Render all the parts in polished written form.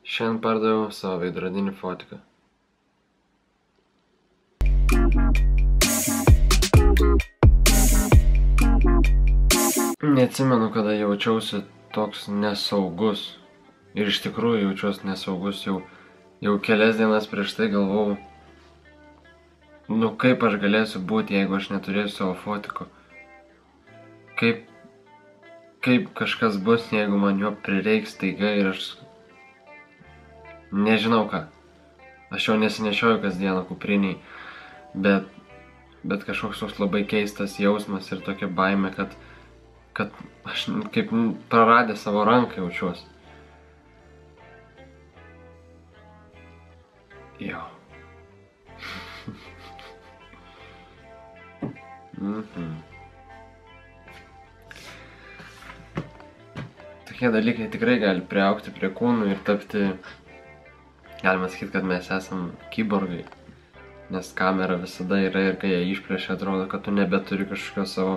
Šiandien pardaviau savo veidrodinį fotiką. Neatsimenu, kada jaučiausi toks nesaugus. Ir iš tikrųjų jaučiuosi nesaugus. Jau kelias dienas prieš tai galvojau, kaip aš galėsiu būti, jeigu aš neturėsiu savo fotiko. Kaip kažkas bus, jeigu man jo prireiks staiga ir aš nežinau ką. Aš jau nesinešioju kasdieną kupriniai, bet kažkoks toks labai keistas jausmas ir tokia baimė, kad aš kaip praradęs savo ranką jaučiuosi. Jo. Tokie dalykai tikrai gali priaugti prie kūnų ir tapti, galima sakyti, kad mes esam kiborgai. Nes kamera visada yra ir kai ją išplėšia, atrodo, kad tu nebeturi kažkokios savo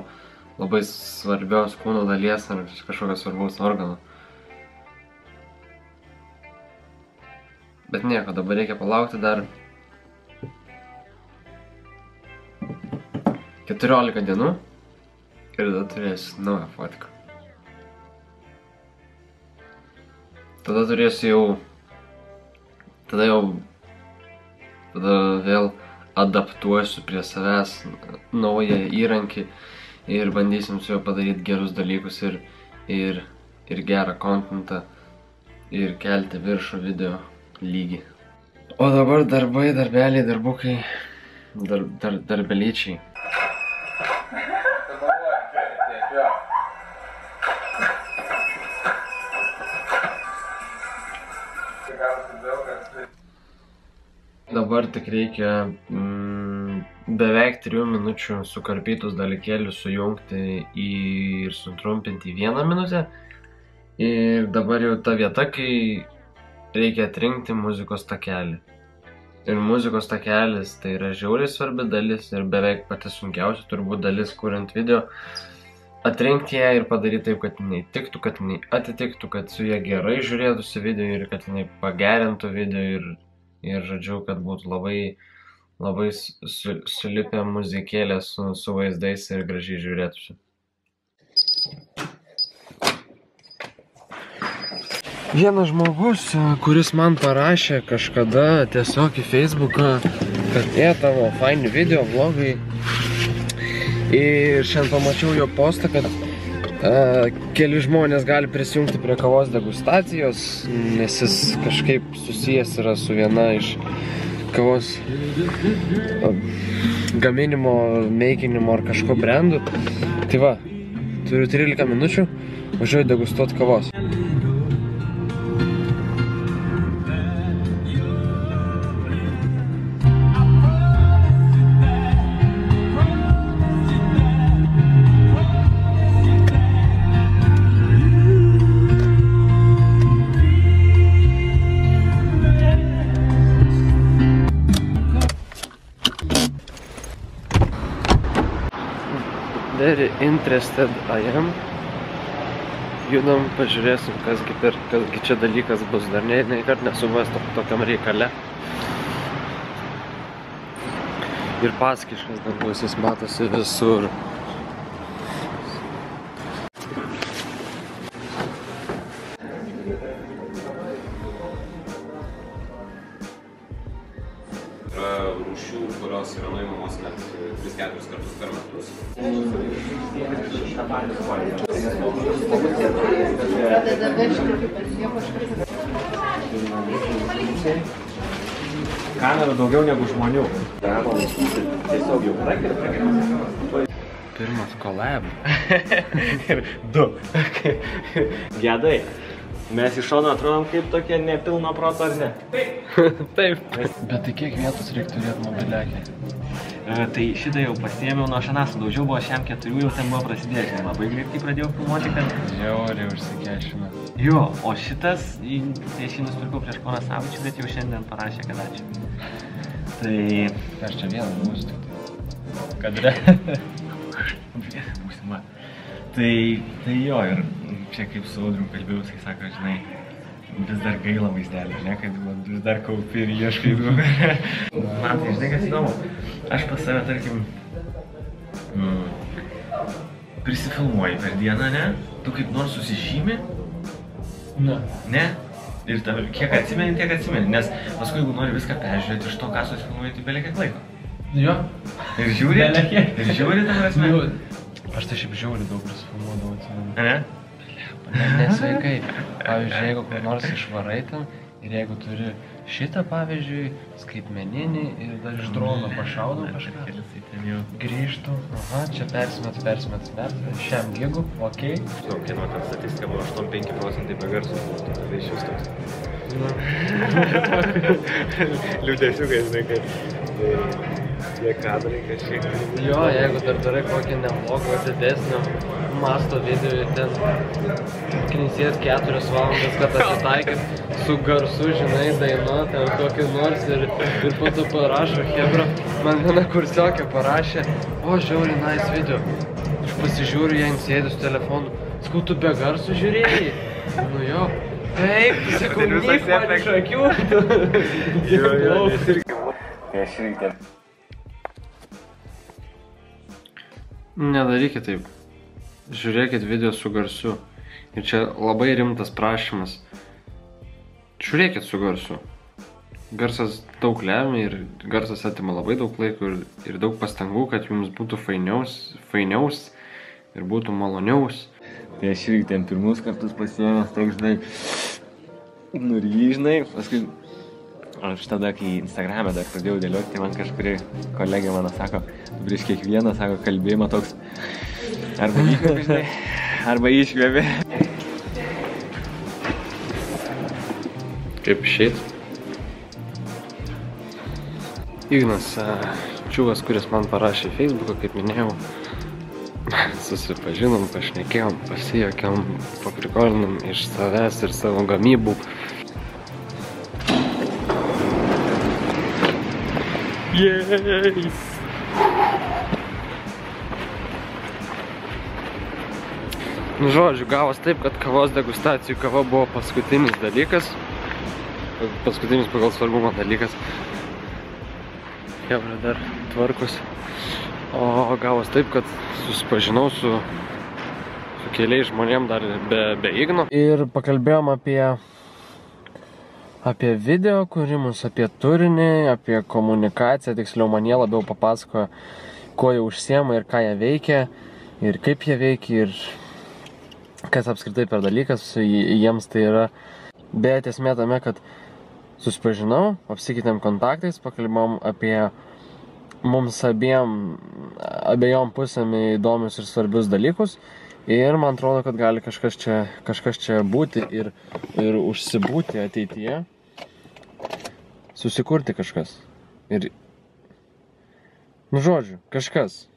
labai svarbios kūno dalies ar kažkokio svarbaus organo. Bet nieko, dabar reikia palaukti dar 14 dienų ir tada turėsiu naują fotiką. Tada turėsiu tada vėl adaptuosiu prie savęs naują įrankį ir bandysim su juo padaryti gerus dalykus ir gerą kontentą ir kelti viršų video lygį. O dabar darbai, darbeliai, darbukai, darbelyčiai. Dabar tik reikia beveik 3 minučių sukarpytus dalykėlius sujungti ir sutrumpinti į 1 minutę. Ir dabar jau ta vieta, kai reikia atrinkti muzikos takelį. Ir muzikos takelis tai yra žiauriai svarbi dalis ir beveik pati sunkiausia turbūt dalis kuriant video. Atrinkti ją ir padaryti taip, kad jinai tiktų, kad jinai atitiktų, kad su ją gerai žiūrėtųsi video ir kad jinai pagerintų video ir žodžiu, kad būtų labai sulipę muzikėlė su vaizdais ir gražiai žiūrėtųsi. Vienas žmogus, kuris man parašė kažkada tiesiog į Facebooką, kad tavo faini video, vlogai. Ir šiandien pamačiau jo postą, kad keli žmonės gali prisijungti prie kavos degustacijos, nes jis kažkaip susijęs yra su viena iš kavos gaminimo, meikinimo ar kažko brandų. Tai va, turiu 13 minučių, važiuoju degustuoti kavos. Very interested I am. Judam, pažiūrėsim, kasgi čia dalykas bus. Dar nei kart nesu buvęs tokiam reikale. Ir paskiškas dar bus, jis matosi visur. Yra rūšių, kurios yra nuimamos net 3-4 kartus per metus. Kamerų daugiau negu žmonių. Tiesiog jau pirmas collab. Ir 2. Gedai. Mes iš šono atrodom kaip tokie nepilno proto, ar ne? Taip. Bet tai kiek vietos reikia turėti mobiliakį? Tai šitą jau pasiėmiau nuo šaną, sudaužiau, buvo šiam 4, jau ten buvo prasidėjęs. Labai greitai pradėjau filmuoti, kad... Žiauriai užsikešina. Jo, o šitas, tai aš jį nusipirkau prieš porą savaičių, bet jau šiandien parašė, kad ačiū. Tai... Aš čia vieną būsiu. Kadre. Būsima. Tai jo, ir čia kaip su Audrium kalbėjau, jisai sako, žinai, vis dar gaila vaizdelio, ne, kad man vis dar kaupi ir ieškai daug. Man tai, žinai, kas įdomu, aš pas save, tarkim, prisifilmuoji per dieną, ne, tu kaip nors susižymi, ne, ir kiek atsimeni, tiek atsimeni, nes paskui, jeigu nori viską peržiūrėti iš to, ką susifilmuoji, tai belia kiek laiko. Jo. Ir žiūri, ta prasme. Aš tai šiaip žiauri daug prisifilmuodavau, atsimenu. Ne? Nesveikai. Pavyzdžiui, jeigu kur nors išvarai ten ir jeigu turi šitą, pavyzdžiui, skaitmeninį ir dar iš drono pašaudom kažką, grįžtu, aha, čia persimet, šiam gigu, okei. Žinau, kieno ten statistika buvo 85% be garso, tai iš vis toks. Liūdėsiukai, žinai, kad tie kadrai kažkiek. Jo, jeigu dar darai kokį neblogą, didesnio masto video, ten knisės 4 valandas, kad atitaikyt su garsu, žinai, daina, ten kokį nors ir po to parašo, hebra, man viena kursiokė parašė, o, žiauri, nice video. Aš pasižiūriu, jie sėdi su telefonu, sakau, tu be garsu žiūrėjai? Nu jo, taip, sakau, nyk man iš akių. Aš irgi. Nedarykit taip. Žiūrėkit video su garsu. Ir čia labai rimtas prašymas. Žiūrėkit su garsu. Garsas daug lemia ir garsas atima labai daug laiko ir daug pastangų, kad jums būtų fainiaus ir būtų maloniaus. Tai aš irgi ten pirmus kartus pasiėmęs, toks, žinai, nuryžnai, paskui aš tada, kai Instagram'e dar pradėjau dėlioti, tai man kažkuri kolegė mano sako, prieš kiekvieną, sako, kalbėjimą toks, arba įkvėpi, žinai, arba iškvėpi. Kaip išeit? Ignas, čiūvas, kuris man parašė Facebooką, kaip minėjau, susipažinom, pašnekėjom, pasijuokėm, paprikolinam iš savęs ir savo gamybų. Jej! Nu, žodžiu, gavos taip, kad kavos degustacijų kava buvo paskutinis dalykas. Paskutinis pagal svarbumo dalykas. Jevra dar tvarkus. O gavos taip, kad susipažinau su keliais žmonėm dar be Igno. Ir pakalbėjom apie video kūrimus, apie turinį, apie komunikaciją, tiksliau man jie labiau papasakojo, ko jie užsiema ir ką jie veikia, ir kaip jie veikia, ir kas apskritai per dalykas jiems tai yra. Bet esmė tame, kad susipažinau, apsikeitėm kontaktais, pakalbėjom apie mums abiejom pusėm įdomius ir svarbius dalykus. Ir man atrodo, kad gali kažkas čia būti ir užsibūti ateityje, susikurti kažkas. Ir, nu žodžiu, kažkas.